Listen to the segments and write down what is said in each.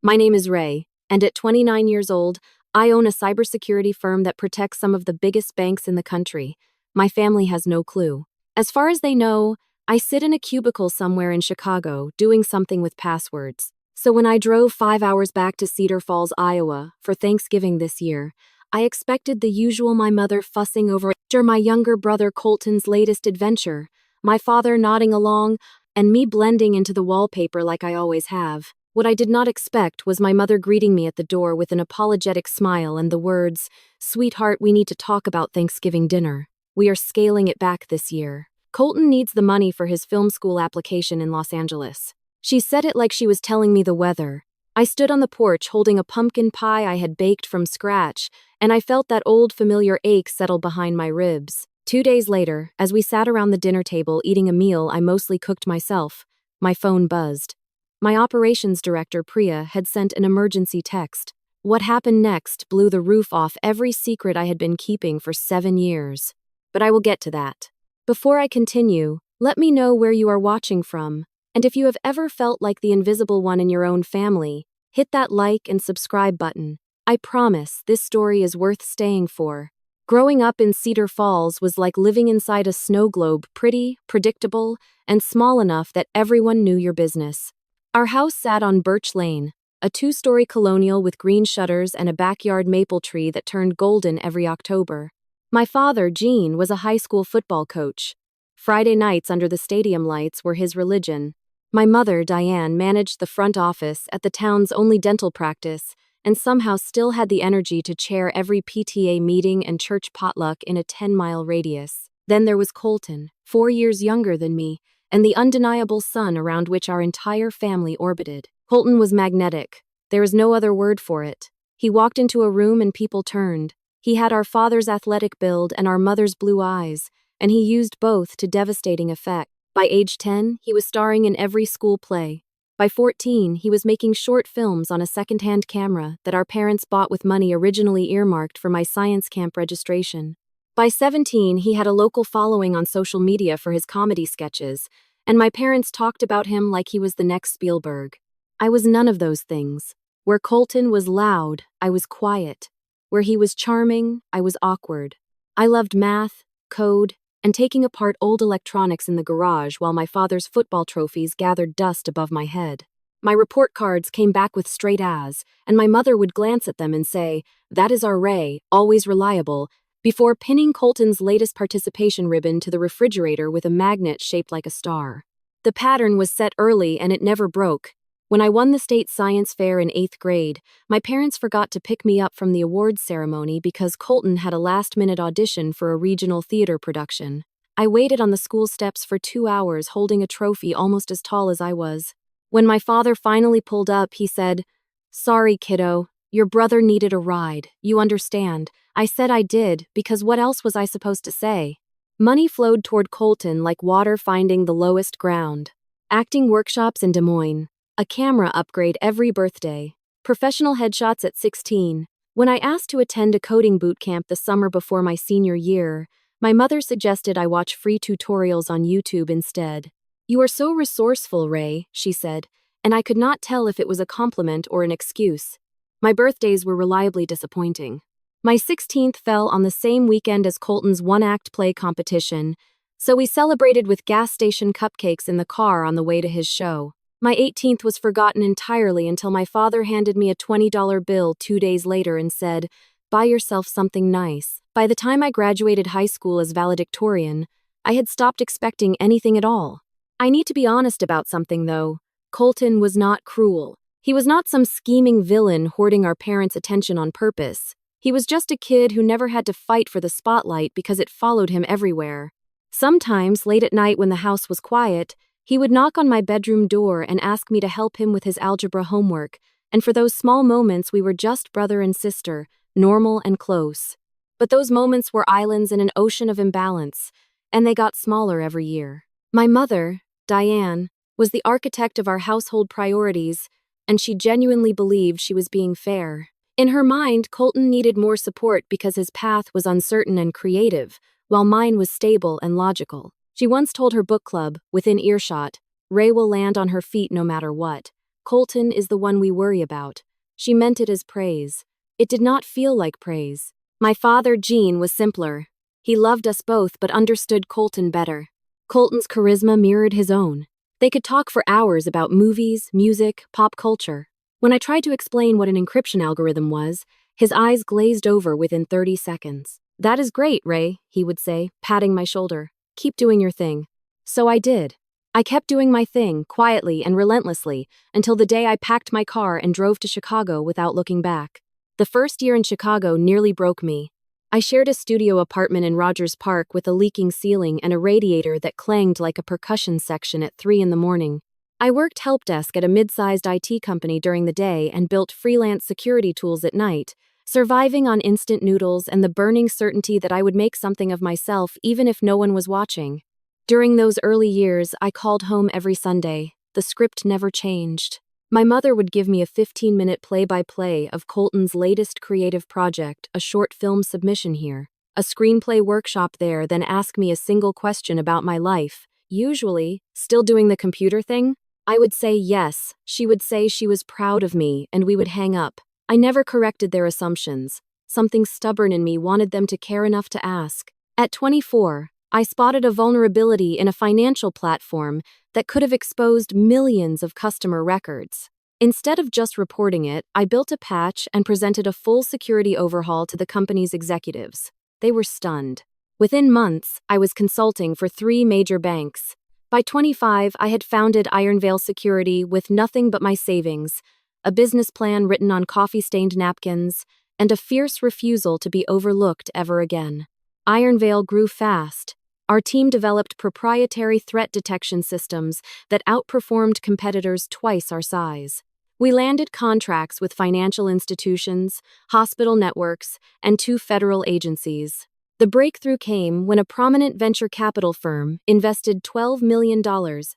My name is Ray, and at 29 years old, I own a cybersecurity firm that protects some of the biggest banks in the country. My family has no clue. As far as they know, I sit in a cubicle somewhere in Chicago doing something with passwords. So when I drove 5 hours back to Cedar Falls, Iowa, for Thanksgiving this year, I expected the usual: my mother fussing over my younger brother Colton's latest adventure, my father nodding along, and me blending into the wallpaper like I always have. What I did not expect was my mother greeting me at the door with an apologetic smile and the words, "Sweetheart, we need to talk about Thanksgiving dinner. We are scaling it back this year. Colton needs the money for his film school application in Los Angeles." She said it like she was telling me the weather. I stood on the porch holding a pumpkin pie I had baked from scratch, and I felt that old familiar ache settle behind my ribs. 2 days later, as we sat around the dinner table eating a meal I mostly cooked myself, my phone buzzed. My operations director, Priya, had sent an emergency text. What happened next blew the roof off every secret I had been keeping for 7 years. But I will get to that. Before I continue, let me know where you are watching from, and if you have ever felt like the invisible one in your own family, hit that like and subscribe button. I promise this story is worth staying for. Growing up in Cedar Falls was like living inside a snow globe, pretty, predictable, and small enough that everyone knew your business. Our house sat on Birch Lane, a 2-story colonial with green shutters and a backyard maple tree that turned golden every October. My father, Gene, was a high school football coach. Friday nights under the stadium lights were his religion. My mother, Diane, managed the front office at the town's only dental practice and somehow still had the energy to chair every PTA meeting and church potluck in a 10-mile radius. Then there was Colton, 4 years younger than me, and the undeniable sun around which our entire family orbited. Colton was magnetic. There is no other word for it. He walked into a room and people turned. He had our father's athletic build and our mother's blue eyes, and he used both to devastating effect. By age 10, he was starring in every school play. By 14, he was making short films on a second-hand camera that our parents bought with money originally earmarked for my science camp registration. By 17, he had a local following on social media for his comedy sketches, and my parents talked about him like he was the next Spielberg. I was none of those things. Where Colton was loud, I was quiet. Where he was charming, I was awkward. I loved math, code, and taking apart old electronics in the garage while my father's football trophies gathered dust above my head. My report cards came back with straight A's, and my mother would glance at them and say, "That is our Ray, always reliable," before pinning Colton's latest participation ribbon to the refrigerator with a magnet shaped like a star. The pattern was set early and it never broke. When I won the state science fair in 8th grade, my parents forgot to pick me up from the awards ceremony because Colton had a last-minute audition for a regional theater production. I waited on the school steps for 2 hours holding a trophy almost as tall as I was. When my father finally pulled up, he said, "Sorry, kiddo. Your brother needed a ride. You understand." I said I did, because what else was I supposed to say? Money flowed toward Colton like water finding the lowest ground. Acting workshops in Des Moines. A camera upgrade every birthday. Professional headshots at 16. When I asked to attend a coding boot camp the summer before my senior year, my mother suggested I watch free tutorials on YouTube instead. "You are so resourceful, Ray," she said, and I could not tell if it was a compliment or an excuse. My birthdays were reliably disappointing. My 16th fell on the same weekend as Colton's one-act play competition, so we celebrated with gas station cupcakes in the car on the way to his show. My 18th was forgotten entirely until my father handed me a $20 bill 2 days later and said, "Buy yourself something nice." By the time I graduated high school as valedictorian, I had stopped expecting anything at all. I need to be honest about something, though. Colton was not cruel. He was not some scheming villain hoarding our parents' attention on purpose. He was just a kid who never had to fight for the spotlight because it followed him everywhere. Sometimes, late at night when the house was quiet, he would knock on my bedroom door and ask me to help him with his algebra homework, and for those small moments we were just brother and sister, normal and close. But those moments were islands in an ocean of imbalance, and they got smaller every year. My mother, Diane, was the architect of our household priorities, and she genuinely believed she was being fair. In her mind, Colton needed more support because his path was uncertain and creative, while mine was stable and logical. She once told her book club, within earshot, "Ray will land on her feet no matter what." Colton is the one we worry about. She meant it as praise. It did not feel like praise. My father, Gene, was simpler. He loved us both but understood Colton better. Colton's charisma mirrored his own. They could talk for hours about movies, music, pop culture. When I tried to explain what an encryption algorithm was, his eyes glazed over within 30 seconds. "That is great, Ray," he would say, patting my shoulder. "Keep doing your thing." So I did. I kept doing my thing, quietly and relentlessly, until the day I packed my car and drove to Chicago without looking back. The first year in Chicago nearly broke me. I shared a studio apartment in Rogers Park with a leaking ceiling and a radiator that clanged like a percussion section at 3 in the morning. I worked help desk at a mid-sized IT company during the day and built freelance security tools at night, surviving on instant noodles and the burning certainty that I would make something of myself even if no one was watching. During those early years, I called home every Sunday. The script never changed. My mother would give me a 15-minute play-by-play of Colton's latest creative project, a short film submission here, a screenplay workshop there, then ask me a single question about my life. Usually, still doing the computer thing? I would say yes, she would say she was proud of me, and we would hang up. I never corrected their assumptions. Something stubborn in me wanted them to care enough to ask. At 24, I spotted a vulnerability in a financial platform that could have exposed millions of customer records. Instead of just reporting it, I built a patch and presented a full security overhaul to the company's executives. They were stunned. Within months, I was consulting for 3 major banks. By 25, I had founded Ironvale Security with nothing but my savings, a business plan written on coffee-stained napkins, and a fierce refusal to be overlooked ever again. Ironvale grew fast. Our team developed proprietary threat detection systems that outperformed competitors twice our size. We landed contracts with financial institutions, hospital networks, and 2 federal agencies. The breakthrough came when a prominent venture capital firm invested $12 million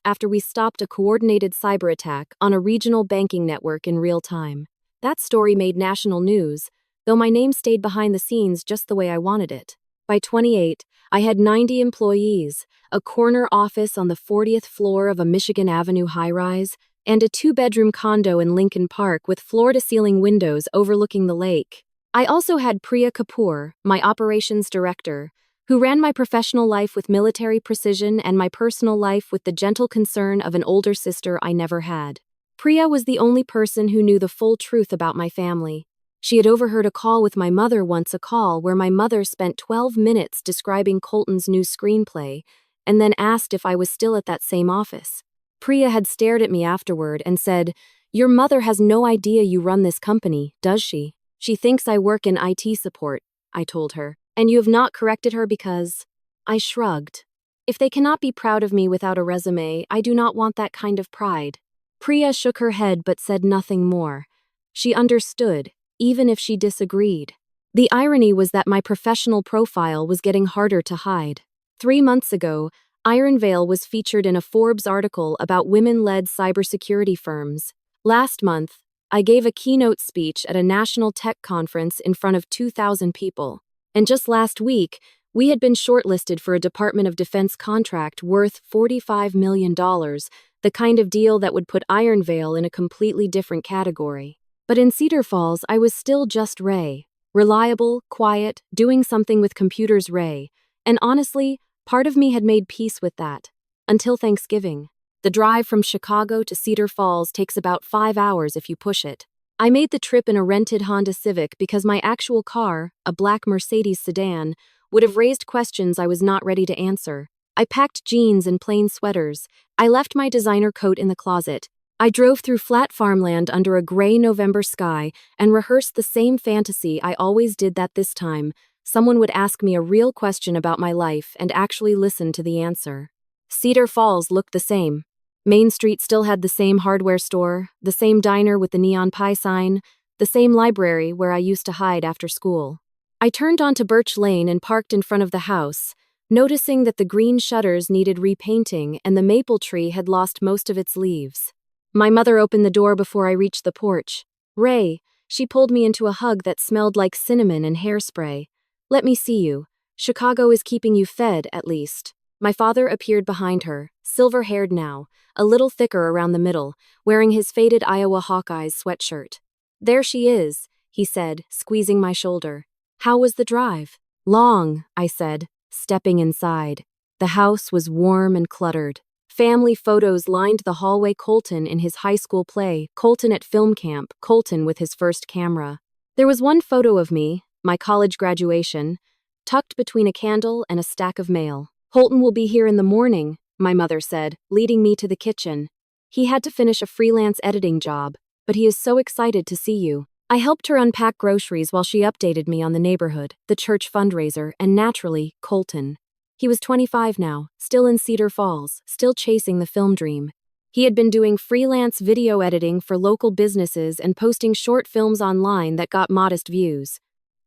after we stopped a coordinated cyber attack on a regional banking network in real time. That story made national news, though my name stayed behind the scenes just the way I wanted it. By 28, I had 90 employees, a corner office on the 40th floor of a Michigan Avenue high-rise, and a 2-bedroom condo in Lincoln Park with floor-to-ceiling windows overlooking the lake. I also had Priya Kapoor, my operations director, who ran my professional life with military precision and my personal life with the gentle concern of an older sister I never had. Priya was the only person who knew the full truth about my family. She had overheard a call with my mother once, a call where my mother spent 12 minutes describing Colton's new screenplay and then asked if I was still at that same office. Priya had stared at me afterward and said, "Your mother has no idea you run this company, does she? She thinks I work in IT support," I told her, "and you have not corrected her because—" I shrugged. If they cannot be proud of me without a resume, I do not want that kind of pride. Priya shook her head but said nothing more. She understood, even if she disagreed. The irony was that my professional profile was getting harder to hide. 3 months ago, Ironvale was featured in a Forbes article about women-led cybersecurity firms. Last month, I gave a keynote speech at a national tech conference in front of 2,000 people. And just last week, we had been shortlisted for a Department of Defense contract worth $45 million, the kind of deal that would put Ironvale in a completely different category. But in Cedar Falls, I was still just Ray. Reliable, quiet, doing something with computers Ray. And honestly, part of me had made peace with that. Until Thanksgiving. The drive from Chicago to Cedar Falls takes about 5 hours if you push it. I made the trip in a rented Honda Civic because my actual car, a black Mercedes sedan, would have raised questions I was not ready to answer. I packed jeans and plain sweaters. I left my designer coat in the closet. I drove through flat farmland under a gray November sky and rehearsed the same fantasy I always did, that this time, someone would ask me a real question about my life and actually listen to the answer. Cedar Falls looked the same. Main Street still had the same hardware store, the same diner with the neon pie sign, the same library where I used to hide after school. I turned onto Birch Lane and parked in front of the house, noticing that the green shutters needed repainting and the maple tree had lost most of its leaves. My mother opened the door before I reached the porch. "Ray," she pulled me into a hug that smelled like cinnamon and hairspray. "Let me see you. Chicago is keeping you fed, at least." My father appeared behind her, silver-haired now, a little thicker around the middle, wearing his faded Iowa Hawkeyes sweatshirt. "There she is," he said, squeezing my shoulder. "How was the drive?" "Long," I said, stepping inside. The house was warm and cluttered. Family photos lined the hallway. Colton in his high school play, Colton at film camp, Colton with his first camera. There was one photo of me, my college graduation, tucked between a candle and a stack of mail. "Colton will be here in the morning," my mother said, leading me to the kitchen. "He had to finish a freelance editing job, but he is so excited to see you." I helped her unpack groceries while she updated me on the neighborhood, the church fundraiser, and naturally, Colton. He was 25 now, still in Cedar Falls, still chasing the film dream. He had been doing freelance video editing for local businesses and posting short films online that got modest views.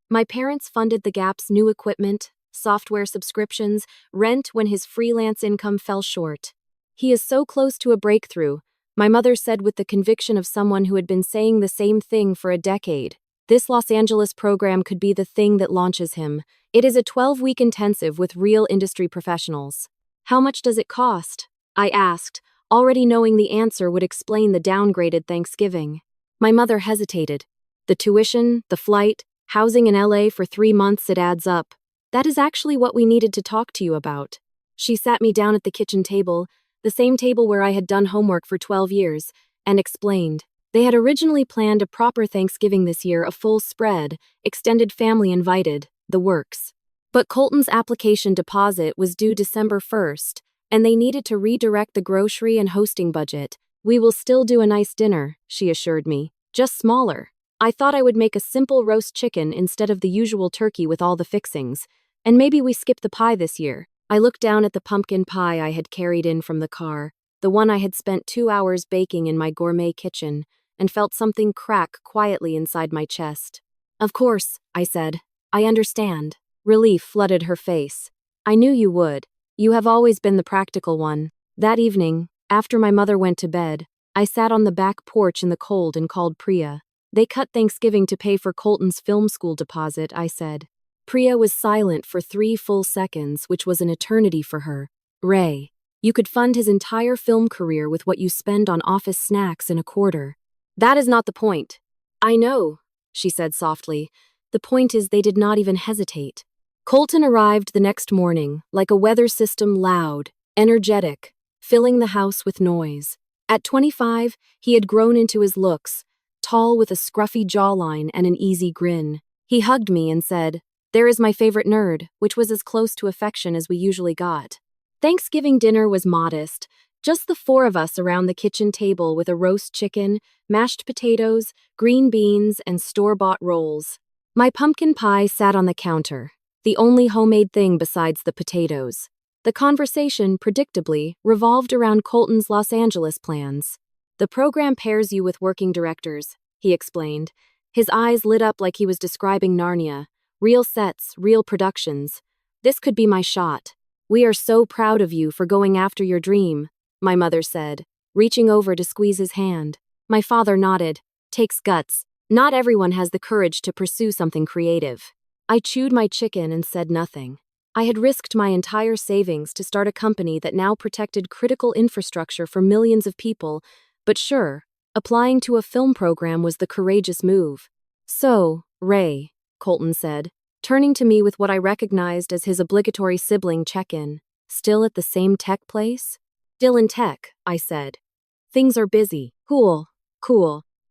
My parents funded the Gap's new equipment, software subscriptions, rent when his freelance income fell short. "He is so close to a breakthrough," my mother said with the conviction of someone who had been saying the same thing for a decade. "This Los Angeles program could be the thing that launches him. It is a 12-week intensive with real industry professionals." "How much does it cost?" I asked, already knowing the answer would explain the downgraded Thanksgiving. My mother hesitated. "The tuition, the flight, housing in LA for 3 months, it adds up. That is actually what we needed to talk to you about." She sat me down at the kitchen table, the same table where I had done homework for 12 years, and explained. They had originally planned a proper Thanksgiving this year, a full spread, extended family invited, the works. But Colton's application deposit was due December 1st, and they needed to redirect the grocery and hosting budget. "We will still do a nice dinner," she assured me, "just smaller." I thought I would make a simple roast chicken instead of the usual turkey with all the fixings, and maybe we skip the pie this year. I looked down at the pumpkin pie I had carried in from the car, the one I had spent 2 hours baking in my gourmet kitchen, and felt something crack quietly inside my chest. "Of course," I said. "I understand." Relief flooded her face. "I knew you would. You have always been the practical one." That evening, after my mother went to bed, I sat on the back porch in the cold and called Priya. "They cut Thanksgiving to pay for Colton's film school deposit," I said. Priya was silent for 3 full seconds, which was an eternity for her. "Ray, you could fund his entire film career with what you spend on office snacks in a quarter." "That is not the point." "I know," she said softly. "The point is they did not even hesitate." Colton arrived the next morning, like a weather system, loud, energetic, filling the house with noise. At 25, he had grown into his looks, tall with a scruffy jawline and an easy grin. He hugged me and said, "There is my favorite nerd," which was as close to affection as we usually got. Thanksgiving dinner was modest, just the 4 of us around the kitchen table with a roast chicken, mashed potatoes, green beans, and store-bought rolls. My pumpkin pie sat on the counter, the only homemade thing besides the potatoes. The conversation, predictably, revolved around Colton's Los Angeles plans. "The program pairs you with working directors," he explained. His eyes lit up like he was describing Narnia. "Real sets, real productions. This could be my shot. We are so proud of you for going after your dream," my mother said, reaching over to squeeze his hand. My father nodded. "Takes guts. Not everyone has the courage to pursue something creative." I chewed my chicken and said nothing. I had risked my entire savings to start a company that now protected critical infrastructure for millions of people, but sure, applying to a film program was the courageous move. "So, Ray," Colton said, turning to me with what I recognized as his obligatory sibling check-in, "still at the same tech place?" "Still in tech," I said. "Things are busy." Cool.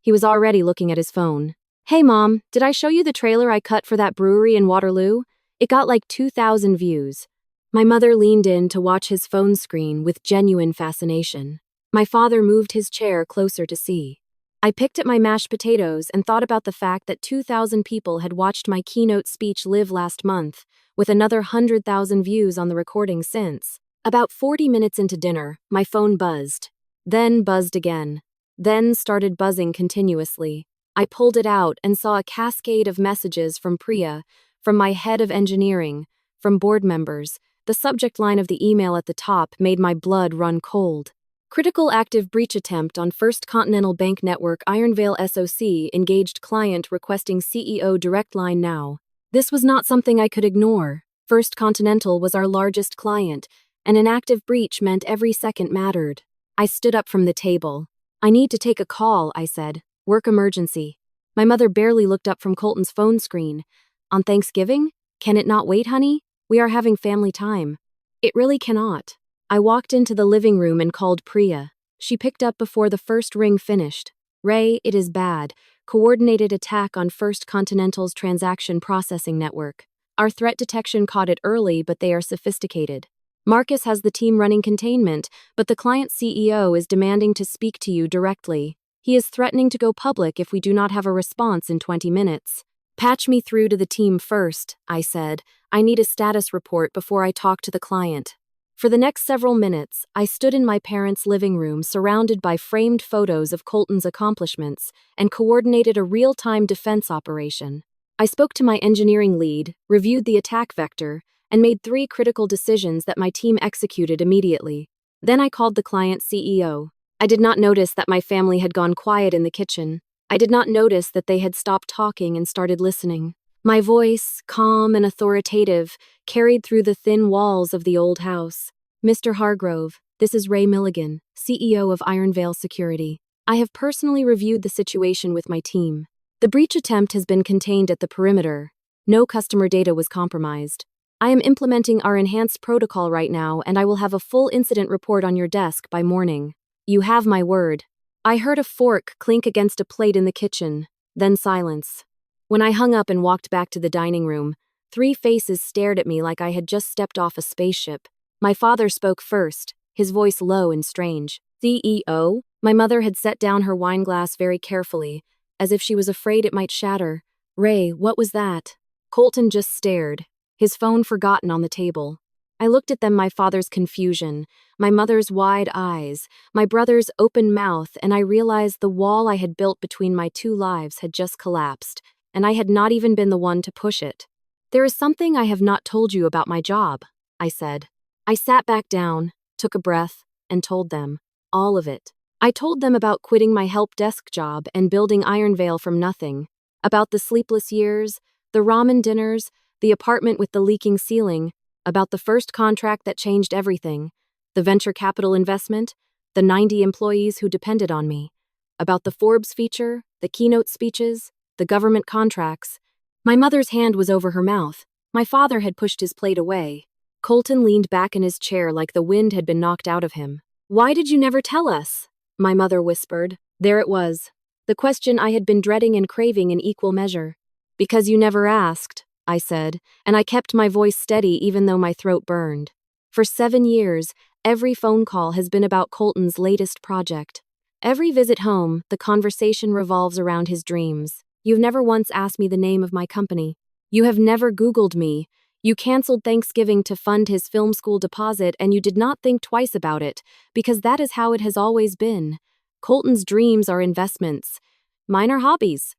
He was already looking at his phone. "Hey Mom, did I show you the trailer I cut for that brewery in Waterloo? It got like 2,000 views. My mother leaned in to watch his phone screen with genuine fascination. My father moved his chair closer to see. I picked at my mashed potatoes and thought about the fact that 2,000 people had watched my keynote speech live last month, with another 100,000 views on the recording since. About 40 minutes into dinner, my phone buzzed. Then buzzed again. Then started buzzing continuously. I pulled it out and saw a cascade of messages from Priya, from my head of engineering, from board members. The subject line of the email at the top made my blood run cold. "Critical active breach attempt on First Continental Bank Network Ironvale SOC engaged client requesting CEO direct line now." This was not something I could ignore. First Continental was our largest client, and an active breach meant every second mattered. I stood up from the table. "I need to take a call," I said. "Work emergency." My mother barely looked up from Colton's phone screen. "On Thanksgiving? Can it not wait, honey? We are having family time." "It really cannot." I walked into the living room and called Priya. She picked up before the first ring finished. "Ray, it is bad. Coordinated attack on First Continental's transaction processing network. Our threat detection caught it early, but they are sophisticated. Marcus has the team running containment, but the client CEO is demanding to speak to you directly. He is threatening to go public if we do not have a response in 20 minutes. Patch me through to the team first," I said. "I need a status report before I talk to the client." For the next several minutes, I stood in my parents' living room surrounded by framed photos of Colton's accomplishments and coordinated a real-time defense operation. I spoke to my engineering lead, reviewed the attack vector, and made 3 critical decisions that my team executed immediately. Then I called the client CEO. I did not notice that my family had gone quiet in the kitchen. I did not notice that they had stopped talking and started listening. My voice, calm and authoritative, carried through the thin walls of the old house. "Mr. Hargrove, this is Ray Milligan, CEO of Ironvale Security. I have personally reviewed the situation with my team. The breach attempt has been contained at the perimeter. No customer data was compromised. I am implementing our enhanced protocol right now, and I will have a full incident report on your desk by morning. You have my word." I heard a fork clink against a plate in the kitchen, then silence. When I hung up and walked back to the dining room, 3 faces stared at me like I had just stepped off a spaceship. My father spoke first, his voice low and strange. "CEO?" My mother had set down her wine glass very carefully, as if she was afraid it might shatter. "Ray, what was that?" Colton just stared, his phone forgotten on the table. I looked at them, my father's confusion, my mother's wide eyes, my brother's open mouth, and I realized the wall I had built between my 2 lives had just collapsed, and I had not even been the one to push it. "There is something I have not told you about my job," I said. I sat back down, took a breath, and told them. All of it. I told them about quitting my help desk job and building Ironvale from nothing, about the sleepless years, the ramen dinners, the apartment with the leaking ceiling, about the first contract that changed everything, the venture capital investment, the 90 employees who depended on me, about the Forbes feature, the keynote speeches, the government contracts. My mother's hand was over her mouth. My father had pushed his plate away. Colton leaned back in his chair like the wind had been knocked out of him. "Why did you never tell us?" my mother whispered. There it was. The question I had been dreading and craving in equal measure. "Because you never asked," I said, and I kept my voice steady even though my throat burned. For 7 years, every phone call has been about Colton's latest project. Every visit home, the conversation revolves around his dreams. "You've never once asked me the name of my company. You have never Googled me. You canceled Thanksgiving to fund his film school deposit, and you did not think twice about it, because that is how it has always been. Colton's dreams are investments. Mine are hobbies."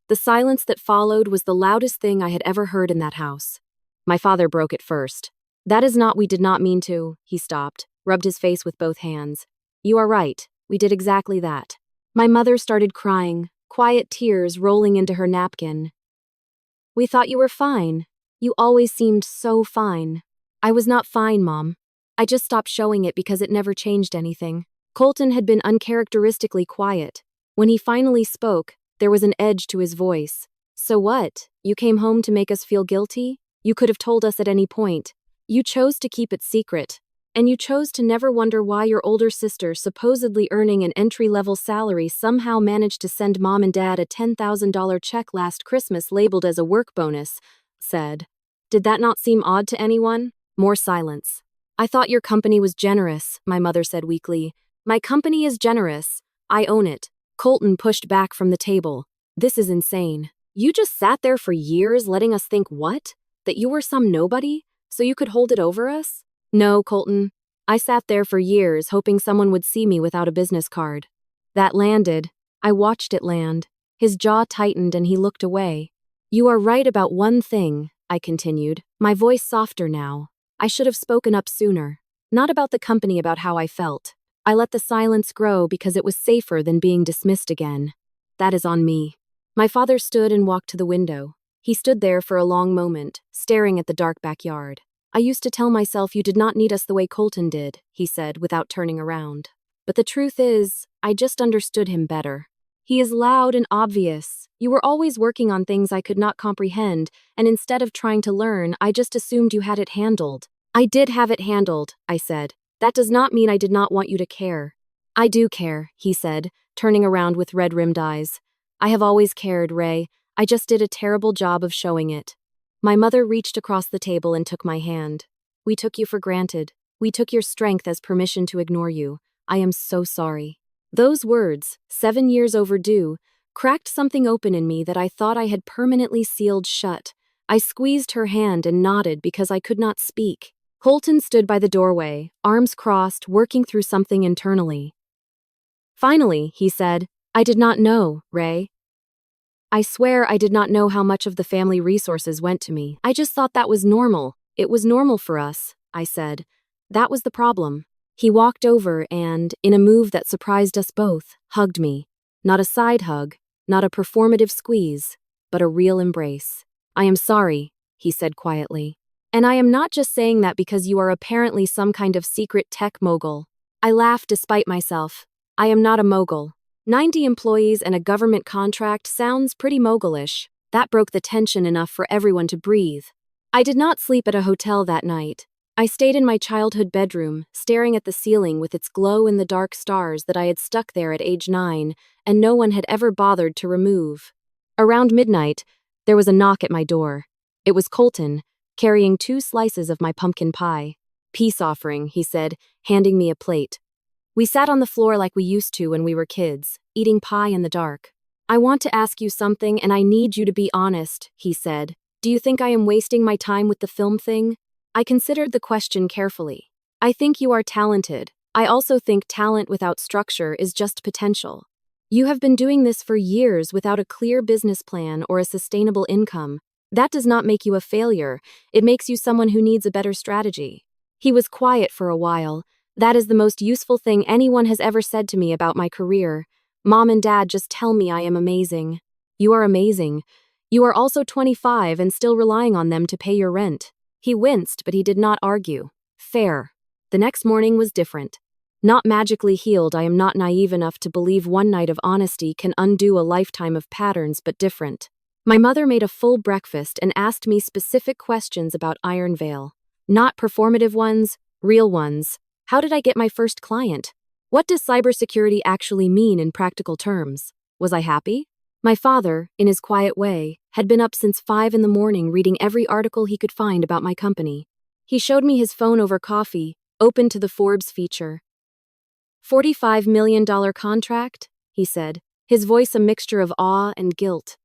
The silence that followed was the loudest thing I had ever heard in that house. My father broke it first. "That is not we did not mean to," he stopped, rubbed his face with both hands. "You are right, we did exactly that." My mother started crying, quiet tears rolling into her napkin. "We thought you were fine. You always seemed so fine." "I was not fine, Mom. I just stopped showing it because it never changed anything." Colton had been uncharacteristically quiet. When he finally spoke, there was an edge to his voice. "So what? You came home to make us feel guilty? You could have told us at any point. You chose to keep it secret. And you chose to never wonder why your older sister, supposedly earning an entry-level salary, somehow managed to send Mom and Dad a $10,000 check last Christmas labeled as a work bonus," said. "Did that not seem odd to anyone?" More silence. "I thought your company was generous," my mother said weakly. "My company is generous. I own it." Colton pushed back from the table. "This is insane. You just sat there for years letting us think what? That you were some nobody? So you could hold it over us?" "No, Colton. I sat there for years hoping someone would see me without a business card. That landed. I watched it land." His jaw tightened and he looked away. "You are right about one thing," I continued, my voice softer now. "I should have spoken up sooner. Not about the company, about how I felt. I let the silence grow because it was safer than being dismissed again. That is on me." My father stood and walked to the window. He stood there for a long moment, staring at the dark backyard. I used to tell myself you did not need us the way Colton did, he said without turning around. But the truth is, I just understood him better. He is loud and obvious. You were always working on things I could not comprehend, and instead of trying to learn, I just assumed you had it handled. I did have it handled, I said. That does not mean I did not want you to care. I do care, he said, turning around with red-rimmed eyes. I have always cared, Ray. I just did a terrible job of showing it. My mother reached across the table and took my hand. We took you for granted. We took your strength as permission to ignore you. I am so sorry. Those words, 7 years overdue, cracked something open in me that I thought I had permanently sealed shut. I squeezed her hand and nodded because I could not speak. Colton stood by the doorway, arms crossed, working through something internally. Finally, he said, I did not know, Ray. I swear I did not know how much of the family resources went to me. I just thought that was normal. It was normal for us, I said. That was the problem. He walked over and, in a move that surprised us both, hugged me. Not a side hug, not a performative squeeze, but a real embrace. I am sorry, he said quietly. And I am not just saying that because you are apparently some kind of secret tech mogul. I laughed despite myself. I am not a mogul. 90 employees and a government contract sounds pretty mogulish. That broke the tension enough for everyone to breathe. I did not sleep at a hotel that night. I stayed in my childhood bedroom, staring at the ceiling with its glow-in-the-dark stars that I had stuck there at age 9, and no one had ever bothered to remove. Around midnight, there was a knock at my door. It was Colton, carrying 2 slices of my pumpkin pie. Peace offering, he said, handing me a plate. We sat on the floor like we used to when we were kids, eating pie in the dark. I want to ask you something and I need you to be honest, he said. Do you think I am wasting my time with the film thing? I considered the question carefully. I think you are talented. I also think talent without structure is just potential. You have been doing this for years without a clear business plan or a sustainable income. That does not make you a failure. It makes you someone who needs a better strategy. He was quiet for a while. That is the most useful thing anyone has ever said to me about my career. Mom and Dad just tell me I am amazing. You are amazing. You are also 25 and still relying on them to pay your rent. He winced, but he did not argue. Fair. The next morning was different. Not magically healed, I am not naive enough to believe one night of honesty can undo a lifetime of patterns, but different. My mother made a full breakfast and asked me specific questions about Iron Veil. Not performative ones, real ones. How did I get my first client? What does cybersecurity actually mean in practical terms? Was I happy? My father, in his quiet way, had been up since 5 in the morning reading every article he could find about my company. He showed me his phone over coffee, open to the Forbes feature. $45 million contract, he said, his voice a mixture of awe and guilt.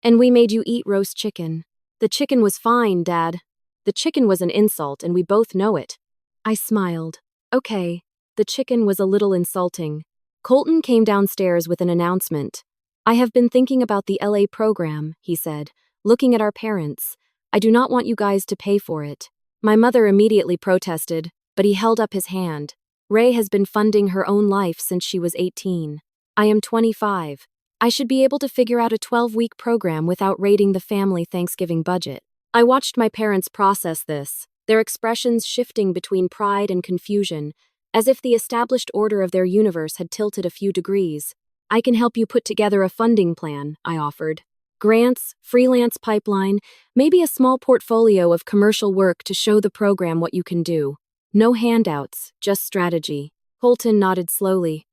And we made you eat roast chicken. The chicken was fine, Dad. The chicken was an insult, and we both know it. I smiled. Okay, the chicken was a little insulting. Colton came downstairs with an announcement. I have been thinking about the LA program, he said, looking at our parents. I do not want you guys to pay for it. My mother immediately protested, but he held up his hand. Ray has been funding her own life since she was 18. I am 25. I should be able to figure out a 12-week program without raiding the family Thanksgiving budget. I watched my parents process this, their expressions shifting between pride and confusion, as if the established order of their universe had tilted a few degrees. I can help you put together a funding plan, I offered. Grants, freelance pipeline, maybe a small portfolio of commercial work to show the program what you can do. No handouts, just strategy. Colton nodded slowly.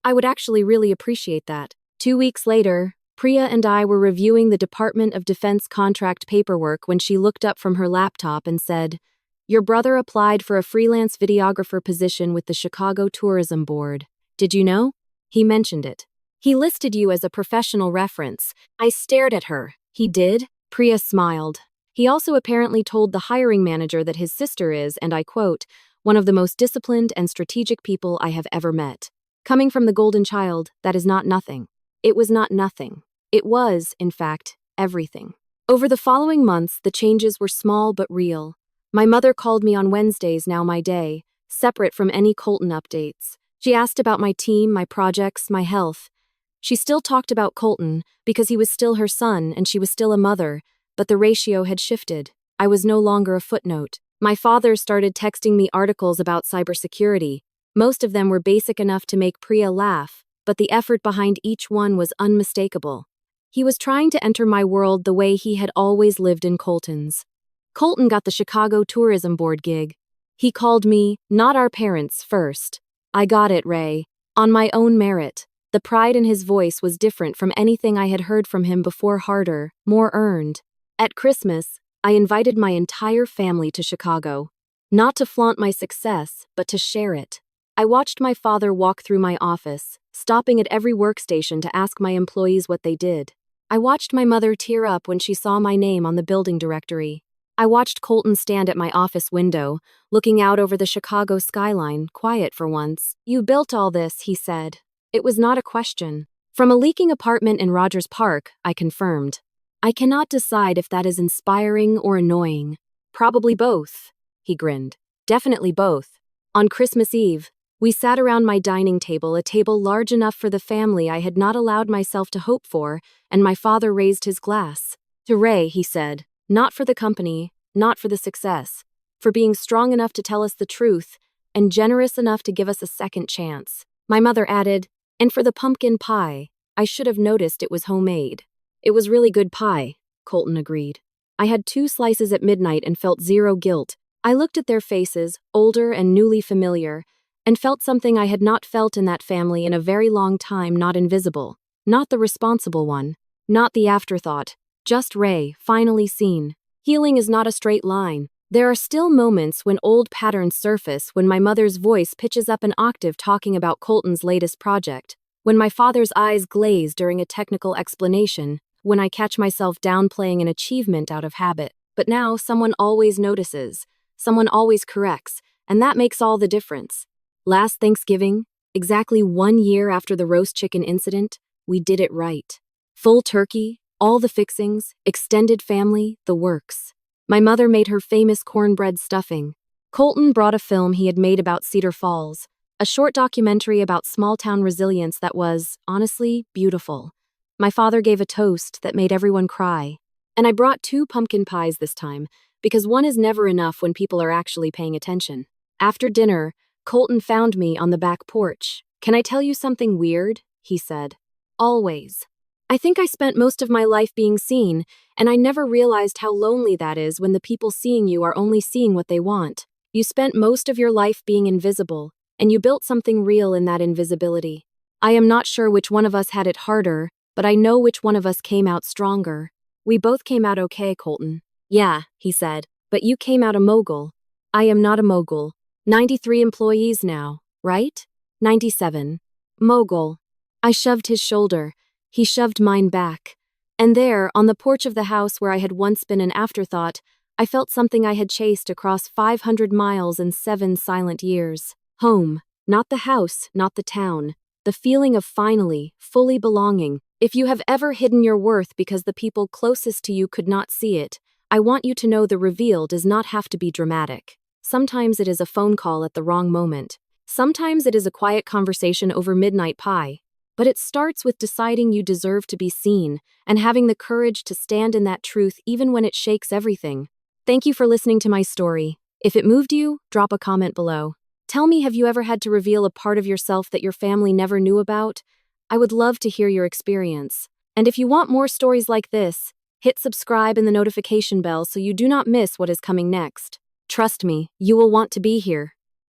I would actually really appreciate that. 2 weeks later, Priya and I were reviewing the Department of Defense contract paperwork when she looked up from her laptop and said, Your brother applied for a freelance videographer position with the Chicago Tourism Board. Did you know? He mentioned it. He listed you as a professional reference. I stared at her. He did? Priya smiled. He also apparently told the hiring manager that his sister is, and I quote, one of the most disciplined and strategic people I have ever met. Coming from the golden child, that is not nothing. It was not nothing. It was, in fact, everything. Over the following months, the changes were small but real. My mother called me on Wednesdays, now my day, separate from any Colton updates. She asked about my team, my projects, my health. She still talked about Colton because he was still her son and she was still a mother, but the ratio had shifted. I was no longer a footnote. My father started texting me articles about cybersecurity. Most of them were basic enough to make Priya laugh, but the effort behind each one was unmistakable. He was trying to enter my world the way he had always lived in Colton's. Colton got the Chicago Tourism Board gig. He called me, not our parents, first. I got it, Ray. On my own merit. The pride in his voice was different from anything I had heard from him before, harder, more earned. At Christmas, I invited my entire family to Chicago. Not to flaunt my success, but to share it. I watched my father walk through my office, stopping at every workstation to ask my employees what they did. I watched my mother tear up when she saw my name on the building directory. I watched Colton stand at my office window, looking out over the Chicago skyline, quiet for once. "You built all this," he said. It was not a question. "From a leaking apartment in Rogers Park," I confirmed. "I cannot decide if that is inspiring or annoying." "Probably both," he grinned. "Definitely both." On Christmas Eve, we sat around my dining table, a table large enough for the family I had not allowed myself to hope for, and my father raised his glass. "To Ray," he said. "Not for the company, not for the success. For being strong enough to tell us the truth, and generous enough to give us a second chance." My mother added, "And for the pumpkin pie. I should have noticed it was homemade." "It was really good pie," Colton agreed. I had 2 slices at midnight and felt zero guilt. I looked at their faces, older and newly familiar, and felt something I had not felt in that family in a very long time, not invisible, not the responsible one, not the afterthought, just Ray, finally seen. Healing is not a straight line. There are still moments when old patterns surface, when my mother's voice pitches up an octave talking about Colton's latest project, when my father's eyes glaze during a technical explanation, when I catch myself downplaying an achievement out of habit. But now someone always notices, someone always corrects, and that makes all the difference. Last Thanksgiving, exactly 1 year after the roast chicken incident, we did it right. Full turkey, all the fixings, extended family, the works. My mother made her famous cornbread stuffing. Colton brought a film he had made about Cedar Falls, a short documentary about small-town resilience that was, honestly, beautiful. My father gave a toast that made everyone cry. And I brought 2 pumpkin pies this time, because one is never enough when people are actually paying attention. After dinner, Colton found me on the back porch. "Can I tell you something weird?" he said. "Always. I think I spent most of my life being seen, and I never realized how lonely that is when the people seeing you are only seeing what they want. You spent most of your life being invisible, and you built something real in that invisibility. I am not sure which one of us had it harder, but I know which one of us came out stronger. We both came out okay, Colton." "Yeah," he said, "but you came out a mogul." "I am not a mogul. 93 employees now, right?" 97. "Mogul." I shoved his shoulder. He shoved mine back. And there, on the porch of the house where I had once been an afterthought, I felt something I had chased across 500 miles and 7 silent years. Home. Not the house, not the town. The feeling of finally, fully belonging. If you have ever hidden your worth because the people closest to you could not see it, I want you to know the reveal does not have to be dramatic. Sometimes it is a phone call at the wrong moment. Sometimes it is a quiet conversation over midnight pie. But it starts with deciding you deserve to be seen and having the courage to stand in that truth even when it shakes everything. Thank you for listening to my story. If it moved you, drop a comment below. Tell me, have you ever had to reveal a part of yourself that your family never knew about? I would love to hear your experience. And if you want more stories like this, hit subscribe and the notification bell so you do not miss what is coming next. Trust me, you will want to be here.